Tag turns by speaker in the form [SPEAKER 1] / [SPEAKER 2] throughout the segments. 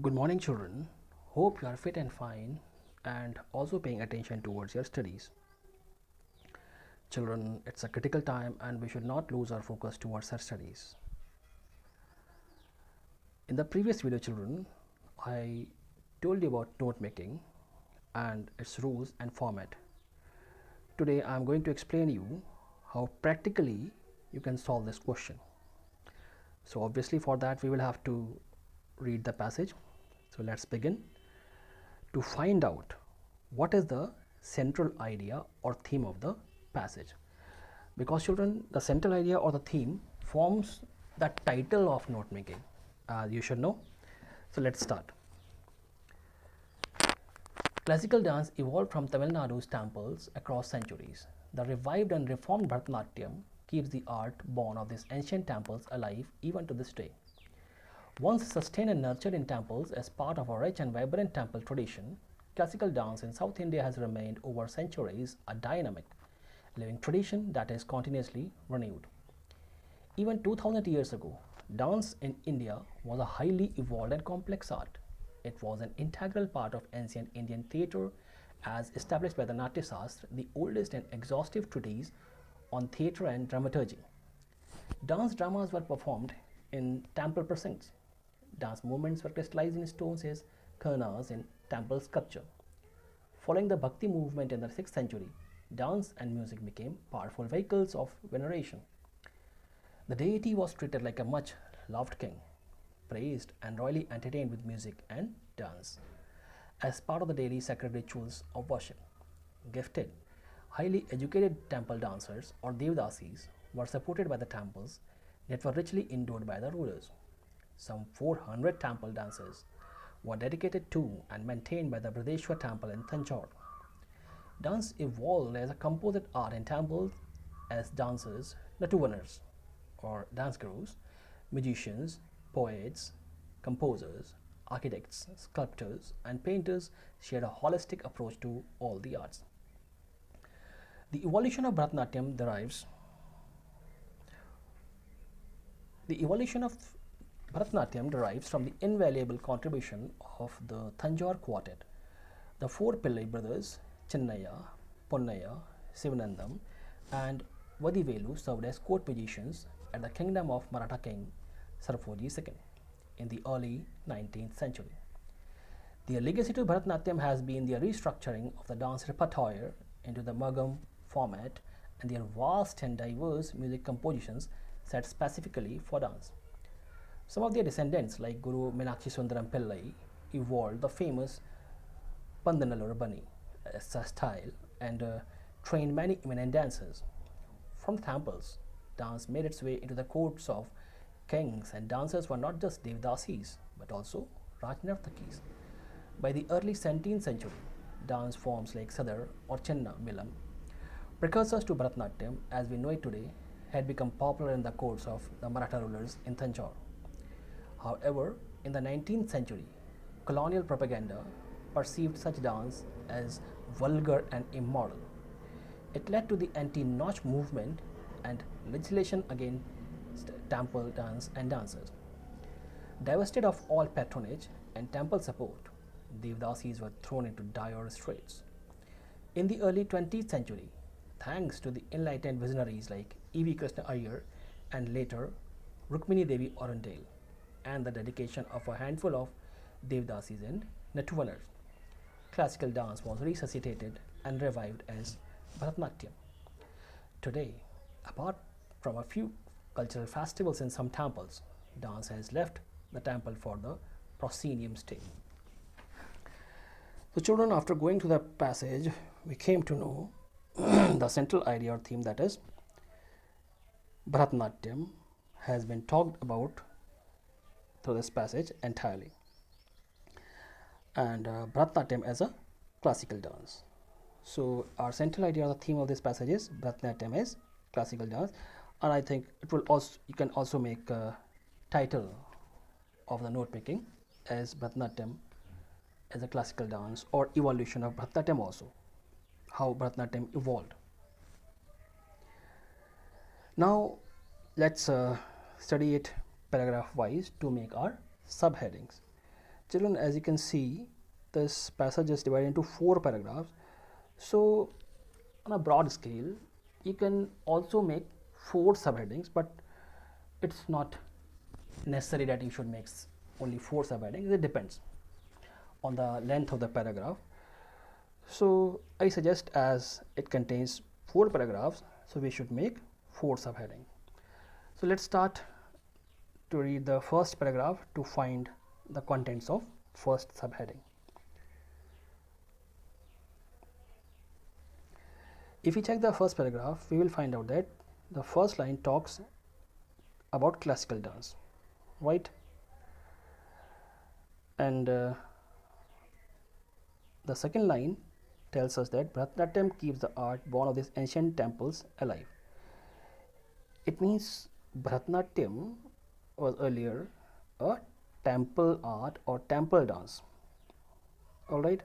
[SPEAKER 1] Good morning, children. Hope you are fit and fine and also paying attention towards your studies. Children, it's a critical time and we should not lose our focus towards our studies. In the previous video, children, I told you about note making and its rules and format. Today, I am going to explain you how practically you can solve this question. So, obviously, for that, we will have to read the passage. So, let's begin. To find out what is the central idea or theme of the passage, because children, the central idea or the theme forms the title of note making, you should know. So let's start. Classical dance evolved from Tamil Nadu's temples across centuries. The revived and reformed Bharatanatyam keeps the art born of these ancient temples alive even to this day. Once sustained and nurtured in temples as part of a rich and vibrant temple tradition, classical dance in South India has remained over centuries a dynamic, living tradition that is continuously renewed. Even 2000 years ago, dance in India was a highly evolved and complex art. It was an integral part of ancient Indian theatre as established by the Natya Shastra, the oldest and exhaustive treatise on theatre and dramaturgy. Dance dramas were performed in temple precincts. Dance movements were crystallized in stones as khanas in temple sculpture. Following the Bhakti movement in the 6th century, dance and music became powerful vehicles of veneration. The deity was treated like a much loved king, praised and royally entertained with music and dance as part of the daily sacred rituals of worship. Gifted, highly educated temple dancers or devdasis were supported by the temples that were richly endowed by the rulers. Some 400 temple dances were dedicated to and maintained by the Brideshwar temple in Tanjore. Dance evolved as a composite art in temples as dancers, natuvanars or dance gurus, magicians, poets, composers, architects, sculptors, and painters shared a holistic approach to all the arts. The evolution of Bharatanatyam derives The evolution of Bharatanatyam derives from the invaluable contribution of the Tanjore quartet. The four Pillai brothers, Chinnaya, Ponnaya, Sivanandam, and Vadivelu served as court musicians at the kingdom of Maratha king Sarfoji II in the early 19th century. The legacy to Bharatanatyam has been the restructuring of the dance repertoire into the Magam format and their vast and diverse music compositions set specifically for dance. Some of their descendants, like Guru Meenakshi Sundaram Pillai, evolved the famous Pandanallur Bunny style and trained many eminent dancers. From temples, dance made its way into the courts of kings, and dancers were not just Devdasis but also Rajnartakis. By the early 17th century, dance forms like Sadar or Chenna Milam, precursors to Bharatanatyam as we know it today, had become popular in the courts of the Maratha rulers in Tanjore. However, in the 19th century, colonial propaganda perceived such dance as vulgar and immoral. It led to the anti-Nach movement and legislation against temple dance and dancers. Divested of all patronage and temple support, Devdasis were thrown into dire straits. In the early 20th century, thanks to the enlightened visionaries like E.V. Krishna Iyer and later Rukmini Devi Arundale, and the dedication of a handful of Devdasis and Natuvanars, classical dance was resuscitated and revived as Bharatanatyam. Today, apart from a few cultural festivals in some temples, dance has left the temple for the proscenium stay. So, children, after going through the passage, we came to know the central idea or theme, that is Bharatanatyam, has been talked about through this passage entirely, and Bharatanatyam as a classical dance. So, our central idea or the theme of this passage is Bharatanatyam is classical dance, and I think it will also, you can also make a title of the note making as Bharatanatyam as a classical dance or evolution of Bharatanatyam, also how Bharatanatyam evolved. Now let's study it paragraph wise to make our subheadings. Children, as you can see, this passage is divided into 4 paragraphs. So, on a broad scale, you can also make 4 subheadings, but it's not necessary that you should make only 4 subheadings. It depends on the length of the paragraph. So, I suggest, as it contains 4 paragraphs, so we should make 4 subheadings. So, let's start to read the first paragraph to find the contents of first subheading. If we check the first paragraph, we will find out that the first line talks about classical dance, right? And the second line tells us that Bharatanatyam keeps the art born of these ancient temples alive. It means Bharatanatyam was earlier a temple art or temple dance. Alright.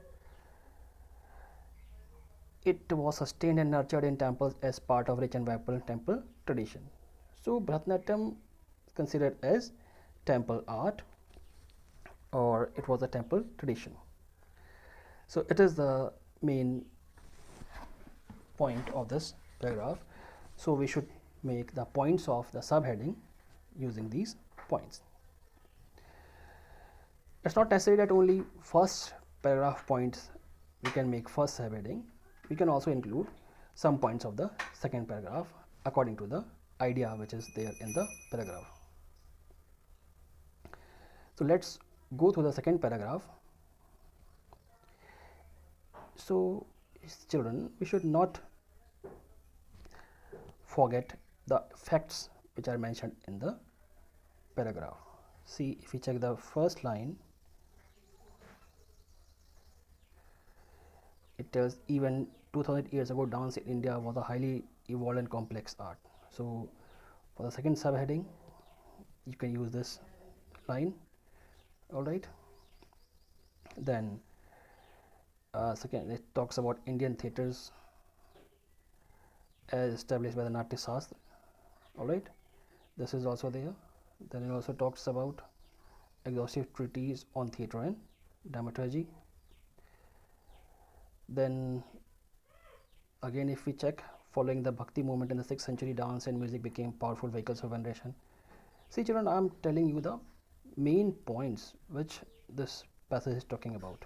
[SPEAKER 1] It was sustained and nurtured in temples as part of rich and vibrant temple tradition. So Bharatanatyam is considered as temple art, or it was a temple tradition. So it is the main point of this paragraph. So we should make the points of the subheading using these points. It's not necessary that only first paragraph points we can make first subheading. We can also include some points of the second paragraph according to the idea which is there in the paragraph. So let's go through the second paragraph. So children, we should not forget the facts which are mentioned in the paragraph. See, if we check the first line, it tells even 2000 years ago dance in India was a highly evolved and complex art. So for the second subheading, you can use this line. All right. Then second, it talks about Indian theatres as established by the Natya Shastra. All right, this is also there. Then it also talks about exhaustive treatise on theatre and dramaturgy. Then again, if we check, following the Bhakti movement in the 6th century, dance and music became powerful vehicles of veneration. See children, I am telling you the main points which this passage is talking about.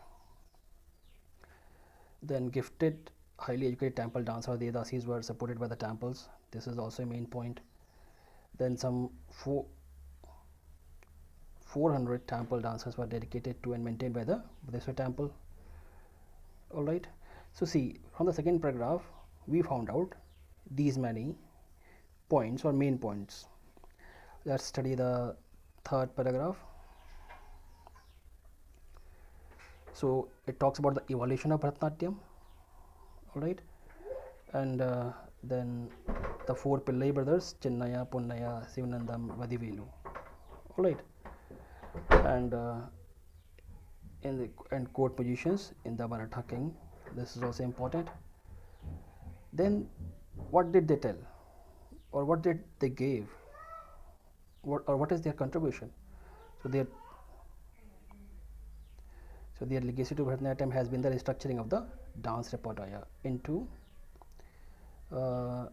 [SPEAKER 1] Then gifted, highly educated temple dancers, the Dasis, were supported by the temples. This is also a main point. Then some 400 temple dancers were dedicated to and maintained by the Buddhist temple. All right. So see, from the second paragraph, we found out these many points or main points. Let's study the third paragraph. So it talks about the evolution of Bharatanatyam. All right. And then the 4 Pillai brothers, Chinnaya, Ponnaya, Sivanandam, Vadivelu. All right. And and court positions in the Maratha king. This is also important. Then what did they tell, or what did they give, what is their contribution? So their legacy to Bharatanatyam has been the restructuring of the dance repertoire into the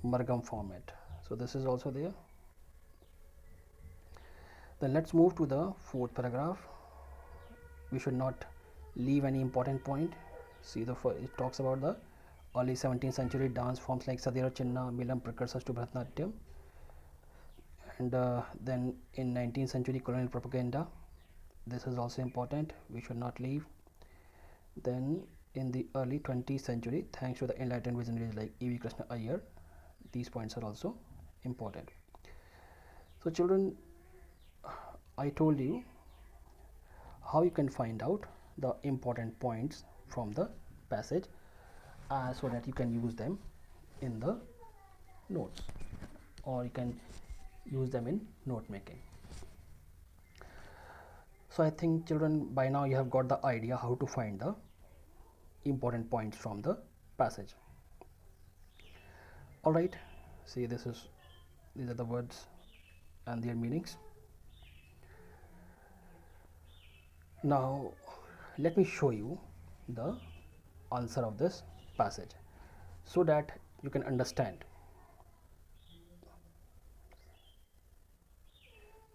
[SPEAKER 1] Margam format. So this is also there. Then let's move to the fourth paragraph. We should not leave any important point. See, it talks about the early 17th century dance forms like Sadira, Chinna, Milam, precursors to Bharatanatyam. And then in 19th century colonial propaganda, this is also important, we should not leave. Then in the early 20th century, thanks to the enlightened visionaries like E.V. Krishna Iyer, these points are also important. So children, I told you how you can find out the important points from the passage so that you can use them in the notes, or you can use them in note making. So I think children, by now you have got the idea how to find the important points from the passage. All right, see, these are the words and their meanings. Now let me show you the answer of this passage so that you can understand.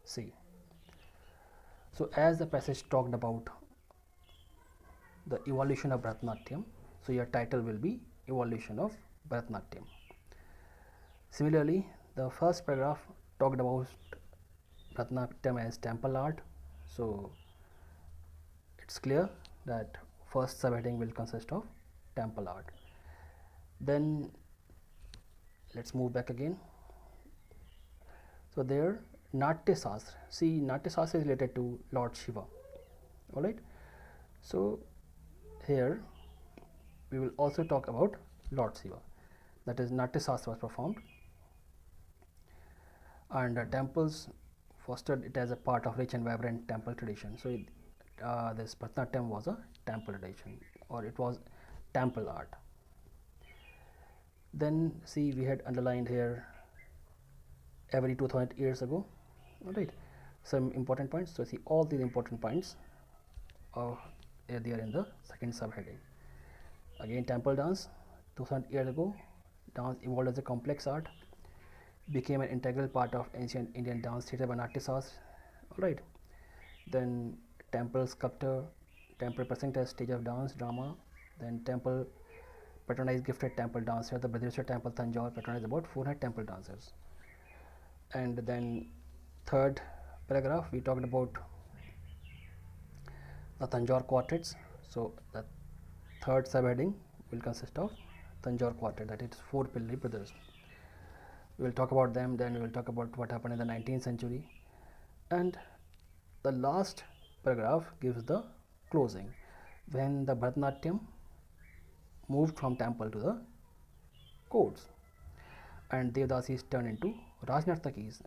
[SPEAKER 1] See, so as the passage talked about the evolution of Bharatanatyam, so your title will be Evolution of Bharatanatyam. Similarly, the first paragraph talked about Bharatanatyam as temple art, so it's clear that first subheading will consist of temple art. Then let's move back again. So there Natya Sastra, see Natya Sastra is related to Lord Shiva, alright. So here we will also talk about Lord Shiva, that is Natya Sastra was performed, and temples fostered it as a part of rich and vibrant temple tradition. So this Bharatanatyam was a temple tradition, or it was temple art. Then see, we had underlined here every 2000 years ago, alright, some important points. So see, all these important points are there in the second subheading. Again, temple dance, 2000 years ago, dance evolved as a complex art, became an integral part of ancient Indian dance theatre by Natya Sastra, alright. Then temple sculptor, temple present as stage of dance drama. Then temple patronized gifted temple dancer, the Brihadishwar temple Tanjore patronized about 400 temple dancers. And then third paragraph we talked about the Tanjore quartets. So the third subheading will consist of Tanjore quartet, that is 4 Pillai brothers. We will talk about them, then we will talk about what happened in the 19th century, and the last paragraph gives the closing, when the Bharatanatyam moved from temple to the courts and Devdasis turned into Rajnartakis,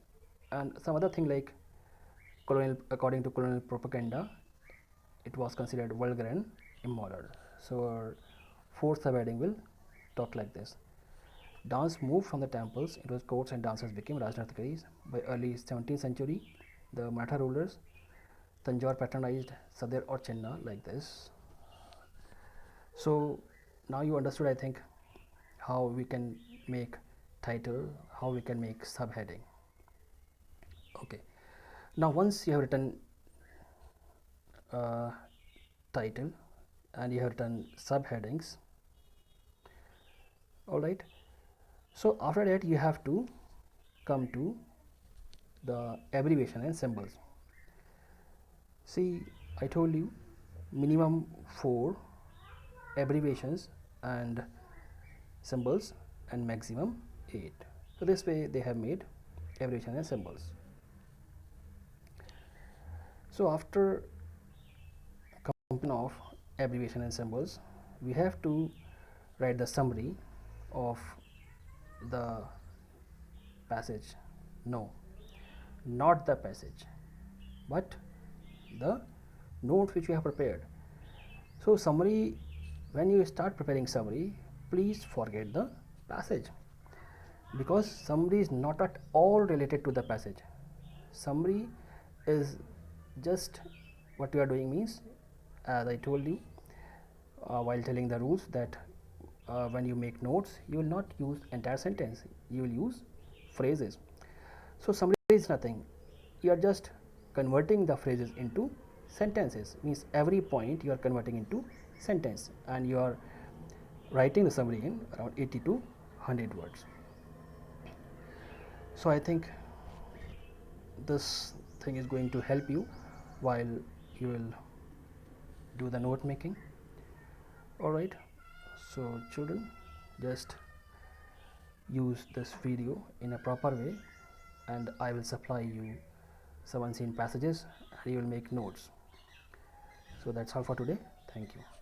[SPEAKER 1] and some other thing like colonial, according to colonial propaganda, it was considered vulgar and immoral. So our fourth subheading will talk like this. Dance moved from the temples into courts and dancers became Rajnartakis. By early 17th century, the Maratha rulers Tanjore patronized Sadr or Chinna like this. So now you understood, I think, how we can make title, how we can make subheading. Okay, now once you have written title and you have written subheadings, all right, so after that you have to come to the abbreviation and symbols. See, I told you minimum 4 abbreviations and symbols and maximum 8. So this way they have made abbreviation and symbols. So after completion of abbreviation and symbols, we have to write the summary of the passage. No, not the passage, but the notes which we have prepared. So summary, when you start preparing summary, please forget the passage, because summary is not at all related to the passage. Summary is just what you are doing means, as I told you while telling the rules, that when you make notes you will not use entire sentence, you will use phrases. So summary is nothing, you are just converting the phrases into sentences, means every point you are converting into sentence, and you are writing the summary in around 80 to 100 words. So I think this thing is going to help you while you will do the note making. All right, so children, just use this video in a proper way, and I will supply you some unseen passages and you will make notes. So that's all for today. Thank you.